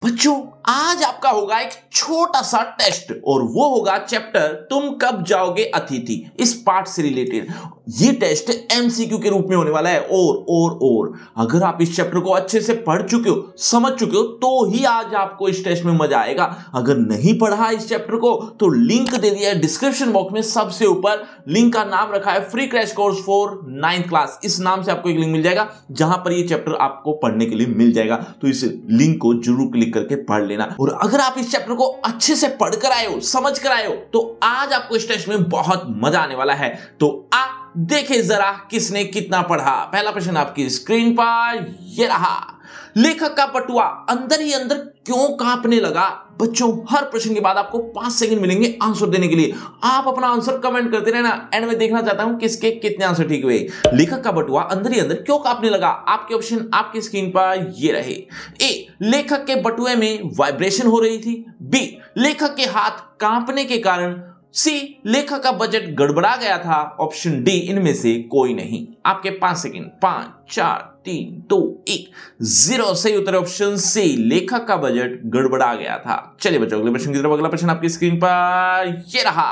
बच्चों आज आपका होगा एक छोटा सा टेस्ट और वो होगा चैप्टर तुम कब जाओगे अतिथि, इस पार्ट से रिलेटेड। ये टेस्ट एमसीक्यू के रूप में होने वाला है और अगर आप इस चैप्टर को अच्छे से पढ़ चुके हो, समझ चुके हो, तो ही आज आपको इस टेस्ट में मजा आएगा। अगर नहीं पढ़ा इस चैप्टर को तो लिंक दे दिया है डिस्क्रिप्शन बॉक्स में, सबसे ऊपर लिंक का नाम रखा है free crash course for 9th class. इस नाम से आपको एक लिंक मिल जाएगा जहां पर ये चैप्टर आपको पढ़ने के लिए मिल जाएगा, तो इस लिंक को जरूर क्लिक करके पढ़ लेना। और अगर आप इस चैप्टर को अच्छे से पढ़कर आए हो, समझ कर आए हो, तो आज आपको इस टेस्ट में बहुत मजा आने वाला है। तो देखें जरा किसने कितना पढ़ा। पहला प्रश्न आपकी स्क्रीन पर ये रहा, लेखक का बटुआ अंदर ही अंदर क्यों कांपने लगा। बच्चों हर प्रश्न के बाद आपको 5 सेकंड मिलेंगे आंसर देने के लिए। आप अपना आंसर कमेंट करते रहना, एंड में देखना चाहता हूं किसके कितने आंसर ठीक हुए। लेखक का बटुआ अंदर ही अंदर क्यों कांपने लगा। आपके ऑप्शन आपकी स्क्रीन पर ये रहे। ए, लेखक के बटुए में वाइब्रेशन हो रही थी। बी, लेखक के हाथ कांपने के कारण। सी, लेखक का बजट गड़बड़ा गया था। ऑप्शन डी, इनमें से कोई नहीं। आपके 5 सेकंड, 5 4 3 2 1 0 सही उत्तर ऑप्शन सी, लेखक का बजट गड़बड़ा गया था। चलिए बच्चों अगले प्रश्न की तरफ। अगला प्रश्न आपकी स्क्रीन पर ये रहा,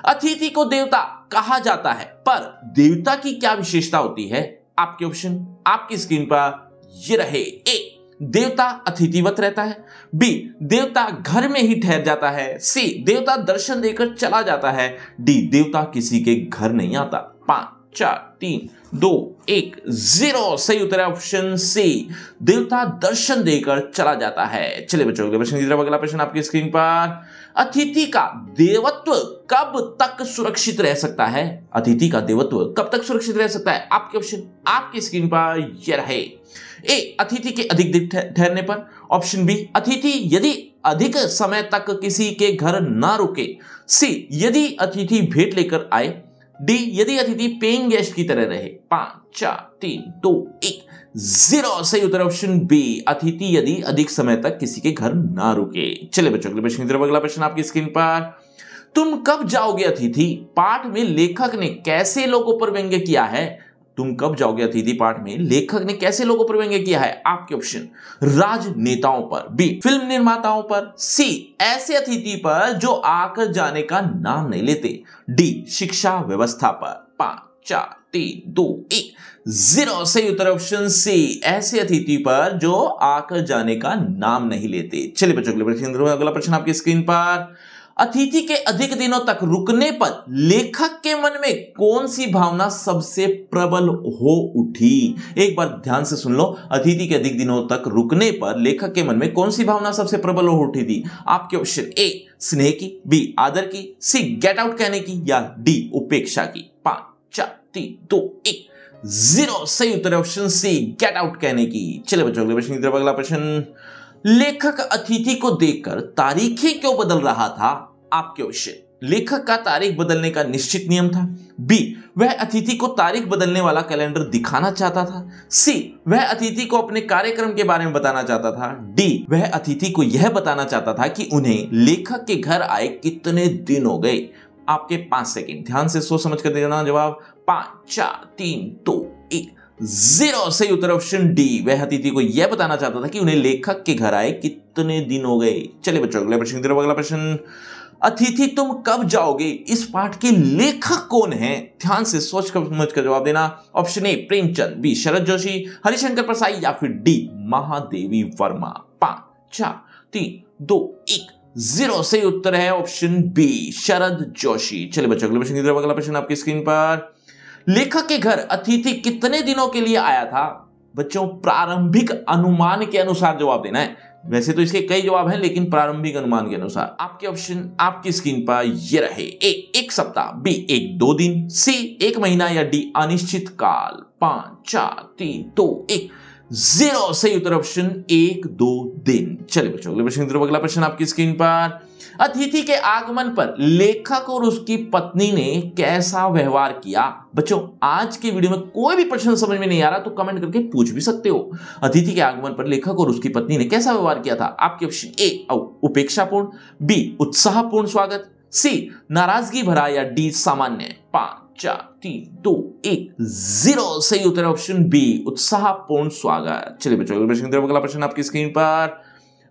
अतिथि को देवता कहा जाता है, पर देवता की क्या विशेषता होती है। आपके ऑप्शन आपकी स्क्रीन पर ये रहे। ए, देवता अतिथिवत रहता है। बी, देवता घर में ही ठहर जाता है। सी, देवता दर्शन देकर चला जाता है। डी, देवता किसी के घर नहीं आता। 5 4 3 2 1 0 सही उत्तर है ऑप्शन सी, देवता दर्शन देकर चला जाता है। चलिए बच्चों अगले प्रश्न की तरफ। अगला प्रश्न आपकी स्क्रीन पर, अतिथि का देवत्व कब तक सुरक्षित रह सकता है। अतिथि का देवत्व कब तक सुरक्षित रह सकता है। आपके ऑप्शन आपकी स्क्रीन पर ये रहे। ए, अतिथि के अधिक दिन ठहरने पर। ऑप्शन बी, अतिथि यदि अधिक समय तक किसी के घर ना रुके। सी, यदि अतिथि भेंट लेकर आए। डी, यदि अतिथि पेइंग गेस्ट की तरह रहे। 5 4 3 2 1 0 सही उत्तर ऑप्शन बी, अतिथि यदि अधिक समय तक किसी के घर ना रुके। चलिए बच्चों अगले प्रश्न की तरफ। अगला प्रश्न आपकी स्क्रीन पर, तुम कब जाओगे अतिथि पाठ में लेखक ने कैसे लोगों पर व्यंग्य किया है। तुम कब जाओगे अतिथि पाठ में लेखक ने कैसे लोगों पर व्यंग्य किया है। आपके ऑप्शन, राजनेताओं पर। बी, फिल्म निर्माताओं पर। सी, ऐसे अतिथि पर जो आकर जाने का नाम नहीं लेते। डी, शिक्षा व्यवस्था पर। 5 4 3 2 1 0 सही उत्तर ऑप्शन सी, ऐसे अतिथि पर जो आकर जाने का नाम नहीं लेते। चलिए बच्चों अगले प्रश्न। अगला प्रश्न आपकी स्क्रीन पर, अतिथि के अधिक दिनों तक रुकने पर लेखक के मन में कौन सी भावना सबसे प्रबल हो उठी। एक बार ध्यान से सुन लो, अतिथि के अधिक दिनों तक रुकने पर लेखक के मन में कौन सी भावना सबसे प्रबल हो उठी थी। आपके ऑप्शन, ए, स्नेह की। बी, आदर की। सी, गेट आउट कहने की। या डी, उपेक्षा की। 5 4 3 2 1 0 सही उत्तर ऑप्शन सी, गेट आउट कहने की। चलिए बच्चों अगले प्रश्न की तरफ। अगला प्रश्न, लेखक अतिथि को देखकर तारीखें क्यों बदल रहा था। आपके ऑप्शन, लेखक का तारीख बदलने का निश्चित नियम था। बी, वह अतिथि को तारीख बदलने वाला कैलेंडर दिखाना चाहता था। सी, वह अतिथि को अपने कार्यक्रम के बारे में बताना चाहता था। डी, वह अतिथि को यह बताना चाहता था कि उन्हें लेखक के घर आए कितने दिन हो गए। आपके 5 सेकंड, ध्यान से सोच समझ कर देना जवाब। 5 4 3 2 1 0 सही उत्तर ऑप्शन डी, वह अतिथि को यह बताना चाहता था कि उन्हें लेखक के घर आए कितने दिन हो गए। चलिए बच्चों अगले प्रश्न की तरफ। अगला प्रश्न, अतिथि तुम कब जाओगे, इस पाठ के लेखक कौन है। ध्यान से सोच कर समझ कर जवाब देना। Option A, Premchand. B, Sharad Joshi, Harishankar Prasai. या फिर डी, महादेवी वर्मा। 5 4 3 2 1 0 सही उत्तर है ऑप्शन बी, शरद जोशी। चलिए बच्चों अगले प्रश्न की तरफ। अगला प्रश्न आपकी स्क्रीन पर, लेखक के घर अतिथि कितने दिनों के लिए आया था। बच्चों प्रारंभिक अनुमान के अनुसार जवाब देना है। वैसे तो इसके कई जवाब हैं, लेकिन प्रारंभिक अनुमान के अनुसार। आपके ऑप्शन आपकी स्क्रीन पर ये रहे। ए, 1 सप्ताह। बी, 1-2 दिन। सी, 1 महीना। या डी, अनिश्चित काल। 5 4 3 2 1 0 सही उत्तर ऑप्शन 1-2 दिन। चलिए बच्चों अगले प्रश्न की तरफ। अगला प्रश्न आपकी स्क्रीन पर, अतिथि के आगमन पर लेखक और उसकी पत्नी ने कैसा व्यवहार किया। बच्चों आज के वीडियो में कोई भी प्रश्न समझ में नहीं आ रहा तो कमेंट करके पूछ भी सकते हो। अतिथि के आगमन पर लेखक और उसकी पत्नी ने कैसा व्यवहार किया था। आपके ऑप्शन, ए, उपेक्षापूर्ण। बी, उत्साहपूर्ण स्वागत। सी, नाराजगी भरा। या डी, सामान्य। 5 4 3 2 1 0 सही उत्तर ऑप्शन बी, उत्साहपूर्ण स्वागत। चलिए बच्चों अगले प्रश्न की तरफ। अगला प्रश्न आपकी स्क्रीन पर,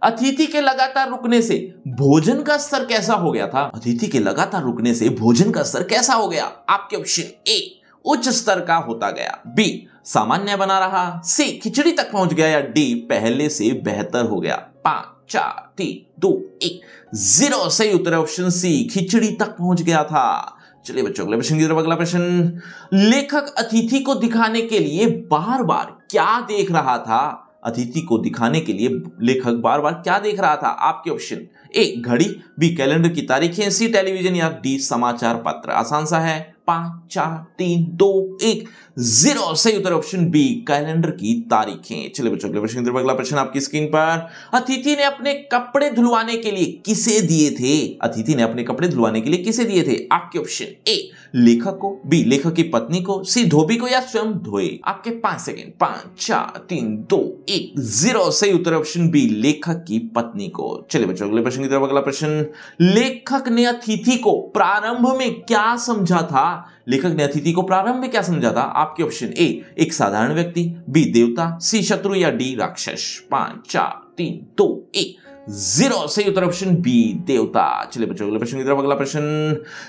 अतिथि के लगातार रुकने से भोजन का स्तर कैसा हो गया था? अतिथि के लगातार रुकने से भोजन का स्तर कैसा हो गया? आपके ऑप्शन ए उच्च स्तर का होता गया, बी सामान्य बना रहा, सी खिचड़ी तक पहुंच गया या डी पहले से बेहतर हो गया। 5 4 3 2 1 0 सही उत्तर ऑप्शन सी खिचड़ी तक पहुंच गया था। चलिए बच्चों अगले प्रश्न की तरफ। अगला प्रश्न, लेखक अतिथि को दिखाने के लिए बार बार क्या देख रहा था? अतिथि को दिखाने के लिए लेखक बार बार क्या देख रहा था? आपके ऑप्शन ए घड़ी, बी कैलेंडर की तारीखें, सी टेलीविजन या डी समाचार पत्र। आसान सा है। 5 4 3 2 1 0 सही उत्तर ऑप्शन बी कैलेंडर की तारीखें। चलिए बच्चों अगले प्रश्न की तरफ। अगला प्रश्न आपकी स्क्रीन पर, अतिथि ने अपने कपड़े धुलवाने के लिए किसे दिए थे? अतिथि ने अपने कपड़े धुलवाने के लिए किसे दिए थे? आपके ऑप्शन ए लेखक को, बी लेखक की पत्नी को, सी धोबी को या स्वयं धोए। आपके 5 सेकेंड। 5 4 3 2 1 0 सही उत्तर ऑप्शन बी लेखक की पत्नी को। चलिए बच्चों अगले प्रश्न की तरफ। अगला प्रश्न, लेखक ने अतिथि को प्रारंभ में क्या समझा था? लेखक ने अतिथि को प्रारंभ में क्या समझा था? आपके ऑप्शन ए एक साधारण व्यक्ति, बी देवता, सी शत्रु या डी राक्षस। 5 4 3 2 1 0 सही उत्तर ऑप्शन बी देवता। चलिए बच्चों अगले प्रश्न की तरफ। अगला प्रश्न,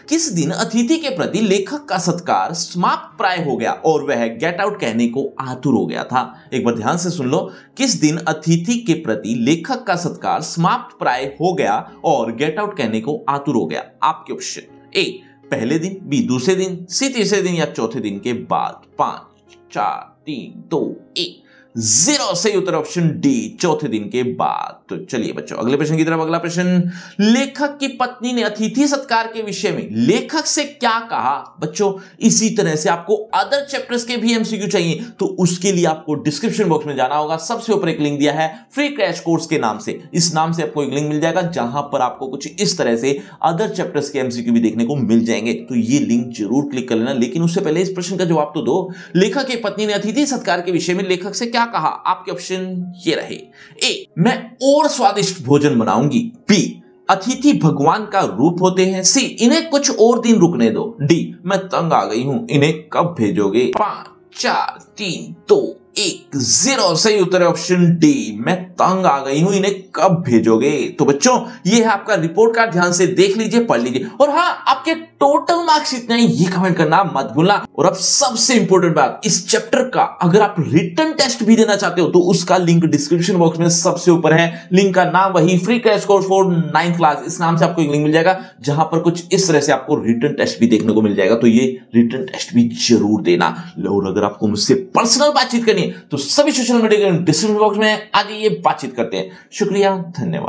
किस दिन अतिथि के प्रति लेखक का सत्कार समाप्त प्राय हो गया और वह गेट आउट कहने को आतुर हो गया था? एक बार ध्यान से सुन लो। किस दिन अतिथि के प्रति लेखक का सत्कार समाप्त प्राय हो गया और गेट आउट कहने को आतुर हो गया? आपके ऑप्शन ए पहले दिन, बी दूसरे दिन, सी तीसरे दिन या चौथे दिन के बाद। 5 4 3 2 1 0 सही उत्तर ऑप्शन डी चौथे दिन के बाद। तो चलिए बच्चों अगले प्रश्न की तरफ। अगला प्रश्न, लेखक की पत्नी ने अतिथि सत्कार के विषय में लेखक से क्या कहा? बच्चों इसी तरह से आपको अदर चैप्टर्स के भी एमसीक्यू चाहिए तो उसके लिए आपको डिस्क्रिप्शन बॉक्स में जाना होगा। सबसे ऊपर एक लिंक दिया है फ्री क्रैश कोर्स के नाम से। इस नाम से आपको एक लिंक मिल जाएगा जहां पर आपको कुछ इस तरह से अदर चैप्टर्स के एमसीक्यू भी देखने को मिल जाएंगे। तो ये लिंक जरूर क्लिक कर लेना। लेकिन उससे पहले इस प्रश्न का जवाब तो दो, लेखक की पत्नी ने अतिथि सत्कार के विषय में लेखक से क्या कहा? आपके ऑप्शन ये रहे। ए मैं और स्वादिष्ट भोजन बनाऊंगी, बी अतिथि भगवान का रूप होते हैं, सी इन्हें कुछ और दिन रुकने दो, डी मैं तंग आ गई हूं इन्हें कब भेजोगे। 5 4 3 2 1 0 सही उत्तर है ऑप्शन डी मैं तंग आ गई हूं इन्हें कब भेजोगे। तो बच्चों ये है आपका रिपोर्ट कार्ड, ध्यान से देख लीजिए, पढ़ लीजिए। और हाँ आपके टोटल मार्क्स इतने हैं ये कमेंट करना मत भूलना। और अब सबसे इंपॉर्टेंट बात, इस चैप्टर का अगर आप रिटन टेस्ट भी देना चाहते हो तो उसका लिंक डिस्क्रिप्शन बॉक्स में सबसे ऊपर है। लिंक का नाम वही free crash course for 9th class, इस नाम से आपको एक लिंक मिल जाएगा जहां पर कुछ इस तरह से आपको रिटन टेस्ट भी देखने को मिल जाएगा। तो ये रिटन टेस्ट भी जरूर देना। और अगर आपको मुझसे पर्सनल बातचीत करनी है तो सभी सोशल मीडिया के डिस्क्रिप्शन बॉक्स में आ जाइए, बातचीत करते हैं। शुक्रिया, धन्यवाद।